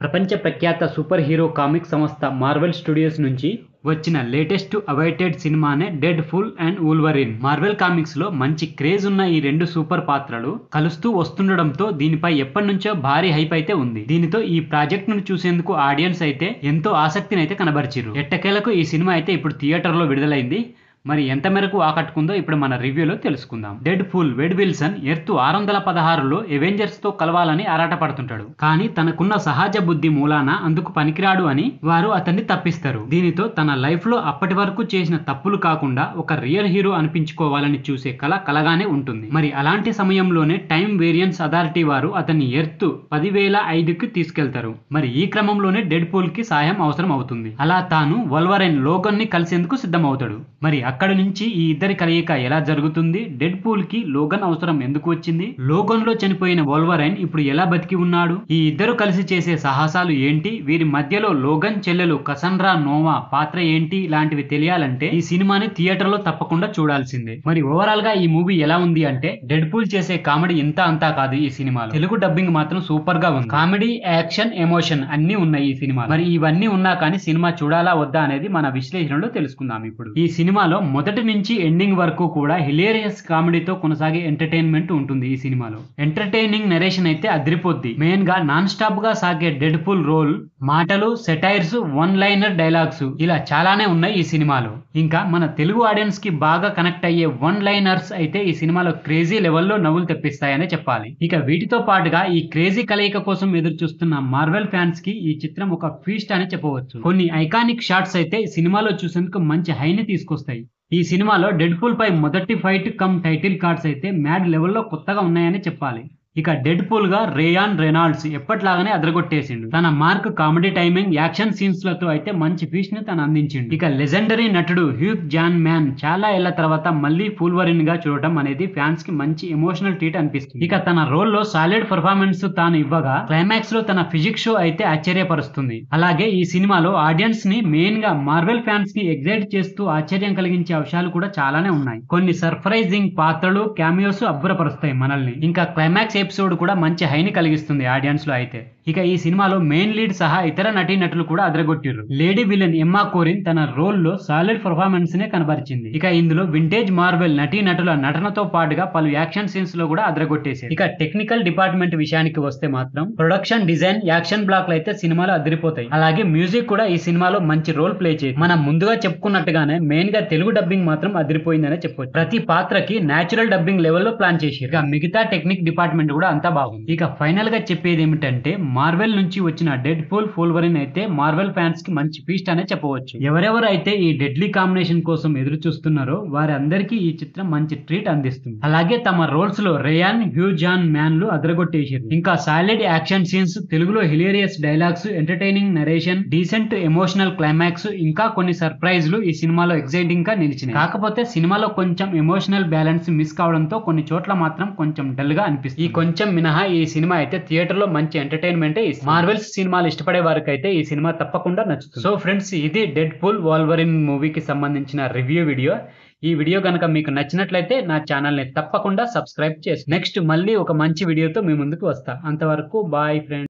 ప్రపంచ ప్రఖ్యాత super hero comic సంస్థ మార్వెల్ స్టూడియోస్ నుంచి వచ్చిన లేటెస్ట్ అవైటెడ్ సినిమానే Deadpool and Wolverine. Marvel comics లో మంచి క్రేజ్ ఉన్న ఈ రెండు సూపర్ పాత్రలు కలుస్తూ వస్తుండడంతో దీనిపై ఎప్పటి నుంచో భారీ హైప్ అయితే ఉంది. దీనితో ఈ ప్రాజెక్ట్ ను చూసేందుకు ఆడియన్స్ అయితే ఎంతో ఆసక్తిని అయితే కనబరిచారు. ఎట్టకేలకు ఈ సినిమా అయితే ఇప్పుడు థియేటర్ లో విడుదలైంది. మరి ఎంత మేరకు ఆకట్టుకుందో ఇప్పుడు మన రివ్యూలో తెలుసుకుందాం. డెడ్ ఫుల్ వెడ్ విల్సన్ ఎర్త్ 616లో ఎవెంజర్స్ తో కలవాలని ఆరాటపడుతుంటాడు. కానీ తనకున్న సహజ బుద్ధి మూలాన అందుకు పనికిరాడు అని వారు అతన్ని తప్పిస్తారు. దీనితో తన లైఫ్ లో అప్పటి వరకు చేసిన తప్పులు కాకుండా ఒక రియల్ హీరో అనిపించుకోవాలని చూసే కల కలగానే ఉంటుంది. మరి అలాంటి సమయంలోనే టైం వేరియన్స్ అథారిటీ వారు అతన్ని ఎర్త్ 10,005కి తీసుకెళ్తారు. మరి ఈ క్రమంలోనే డెడ్ పూల్ కి సాయం అవసరం అవుతుంది. అలా తాను వోల్వరైన్ లోగన్ ని కలిసేందుకు సిద్ధమవుతాడు. మరి అక్కడి నుంచి ఈ ఇద్దరి కలయిక ఎలా జరుగుతుంది, డెడ్ పూల్ కి లోగన్ అవసరం ఎందుకు వచ్చింది, లోగన్ లో చనిపోయిన వోల్వరైన్ ఇప్పుడు ఎలా బతికి ఉన్నాడు, ఈ ఇద్దరు కలిసి చేసే సాహసాలు ఏంటి, వీరి మధ్యలో లోగన్ చెల్లెలు కసండ్రా నోవా పాత్ర ఏంటి, ఇలాంటివి తెలియాలంటే ఈ సినిమాని థియేటర్ లో తప్పకుండా చూడాల్సిందే. మరి ఓవరాల్ గా ఈ మూవీ ఎలా ఉంది అంటే, డెడ్ పూల్ చేసే కామెడీ ఇంత అంతా కాదు. ఈ సినిమాలో తెలుగు డబ్బింగ్ మాత్రం సూపర్ గా ఉంది. కామెడీ, యాక్షన్, ఎమోషన్ అన్ని ఉన్నాయి ఈ సినిమా. మరి ఇవన్నీ ఉన్నా కానీ సినిమా చూడాలా వద్దా అనేది మన విశ్లేషణలో తెలుసుకుందాం. ఇప్పుడు ఈ సినిమాలో మొదటి నుంచి ఎండింగ్ వరకు కూడా హిలేరియస్ కామెడీతో కొనసాగే ఎంటర్టైన్మెంట్ ఉంటుంది. ఈ సినిమాలో ఎంటర్టైనింగ్ నరేషన్ అయితే అదిరిపోద్ది. మెయిన్ గా నాన్ స్టాప్ గా సాగే డెడ్ పూల్ రోల్, మాటలు, సెటైర్స్, వన్ లైనర్ డైలాగ్స్ ఇలా చాలానే ఉన్నాయి ఈ సినిమాలో. ఇంకా మన తెలుగు ఆడియన్స్ కి బాగా కనెక్ట్ అయ్యే వన్ లైనర్స్ అయితే ఈ సినిమాలో క్రేజీ లెవెల్లో నవ్వులు తెప్పిస్తాయనే చెప్పాలి. ఇక వీటితో పాటుగా ఈ క్రేజీ కలయిక కోసం ఎదురు చూస్తున్న మార్వెల్ ఫ్యాన్స్ కి ఈ చిత్రం ఒక ఫీస్ట్ అని చెప్పవచ్చు. కొన్ని ఐకానిక్ షాట్స్ అయితే ఈ సినిమాలో చూసేందుకు మంచి హైని తీసుకొస్తాయి. ఈ సినిమాలో డెడ్ పూల్ పై మొదటి ఫైట్ కమ్ టైటిల్ కార్డ్స్ అయితే మ్యాడ్ లెవెల్లో కొత్తగా ఉన్నాయని చెప్పాలి. ఇక డెడ్ పూల్ గా రేయాన్ రెనాల్డ్స్ ఎప్పట్లాగానే అదరగొట్టేసిండు. తన mark comedy timing, action scenes లతో అయితే మంచి ఫీస్ట్ ని తను అందించిండు. ఇక లెజెండరీ నటుడు హ్యూ జాన్ మ్యాన్ చాలా ఏళ్ల తర్వాత మళ్ళీ వూల్వరిన్ గా చూడటం అనేది ఫ్యాన్స్ కి మంచి ఎమోషనల్ ట్రీట్ అనిపిస్తుంది. ఇక తన రోల్ లో సాలిడ్ పర్ఫార్మెన్స్ తాను ఇవ్వగా క్లైమాక్స్ లో తన ఫిజిక్స్ షో అయితే ఆశ్చర్యపరుస్తుంది. అలాగే ఈ సినిమాలో ఆడియన్స్ ని మెయిన్ గా మార్వెల్ ఫ్యాన్స్ ని ఎగ్జైట్ చేస్తూ ఆశ్చర్యం కలిగించే అంశాలు కూడా చాలానే ఉన్నాయి. కొన్ని సర్ప్రైజింగ్ పాత్రలు, క్యామియోస్ అబ్బురపరుస్తాయి మనల్ని. ఇంకా క్లైమాక్స్ ఎపిసోడ్ కూడా మంచి హైని కలిగిస్తుంది ఆడియన్స్ లో అయితే. ఇక ఈ సినిమాలో మెయిన్ లీడ్ సహా ఇతర నటీనటులు కూడా అదరగొట్టిర్రు. లేడీ విలన్ ఎమ్మా కోరిన్ తన రోల్ లో సాలిడ్ పర్ఫార్మెన్స్ నే కనబరిచింది. ఇక ఇందులో వింటేజ్ మార్వెల్ నటీనటుల నటనతో పాటుగా పలు యాక్షన్ సీన్స్ లో కూడా అదరగొట్టేసారు. ఇక టెక్నికల్ డిపార్ట్మెంట్ విషయానికి వస్తే మాత్రం ప్రొడక్షన్ డిజైన్, యాక్షన్ బ్లాక్లు అయితే సినిమాలో అదిరిపోతాయి. అలాగే మ్యూజిక్ కూడా ఈ సినిమాలో మంచి రోల్ ప్లే చేసింది. మనం ముందుగా చెప్పుకున్నట్టుగానే మెయిన్ గా తెలుగు డబ్బింగ్ మాత్రం అదిరిపోయిందనే చెప్పొచ్చు. ప్రతి పాత్రకి నేచురల్ డబ్బింగ్ లెవెల్లో ప్లాన్ చేశారు. ఇక మిగతా టెక్నిక్ డిపార్ట్మెంట్ కూడా అంతా బాగుంది. ఇక ఫైనల్ గా చెప్పేది ఏమిటంటే, మార్వెల్ నుంచి వచ్చిన డెడ్ పూల్ వూల్వరిన్ అయితే మార్వెల్ ఫ్యాన్స్ కి మంచి ఫీస్ట్ అనే చెప్పవచ్చు. ఎవరెవరైతే ఈ డెడ్లీ కాంబినేషన్ కోసం ఎదురు చూస్తున్నారో వారందరికీ ఈ చిత్రం మంచి ట్రీట్ అందిస్తుంది. అలాగే తమ రోల్స్ లో రేయాన్, హ్యూ జాన్ మ్యాన్ లు అదరగొట్టేసారు. ఇంకా సాలిడ్ యాక్షన్ సీన్స్, తెలుగులో hilarious dialogues, entertaining narration, decent emotional climax, ఇంకా కొన్ని సర్ప్రైజ్లు ఈ సినిమాలో ఎక్సైటింగ్ గా నిలిచినాయి. కాకపోతే సినిమాలో కొంచెం ఎమోషనల్ బ్యాలెన్స్ మిస్ కావడంతో కొన్ని చోట్ల మాత్రం కొంచెం డల్ గా అనిపిస్తుంది. ఈ కొంచెం మినహా ఈ సినిమా అయితే థియేటర్ లో మంచి ఎంటర్టైన్మెంట్. మార్వెల్స్ సినిమాలు ఇష్టపడే వారికి అయితే ఈ సినిమా తప్పకుండా నచ్చుతుంది. సో ఫ్రెండ్స్, ఇది డెడ్ పూల్ వోల్వరిన్ మూవీకి సంబంధించిన రివ్యూ వీడియో. ఈ వీడియో కనుక మీకు నచ్చినట్లయితే నా ఛానల్ ని తప్పకుండా సబ్స్క్రైబ్ చేసి నెక్స్ట్ మళ్ళీ ఒక మంచి వీడియోతో మీ ముందుకు వస్తా. అంతవరకు బాయ్ ఫ్రెండ్స్.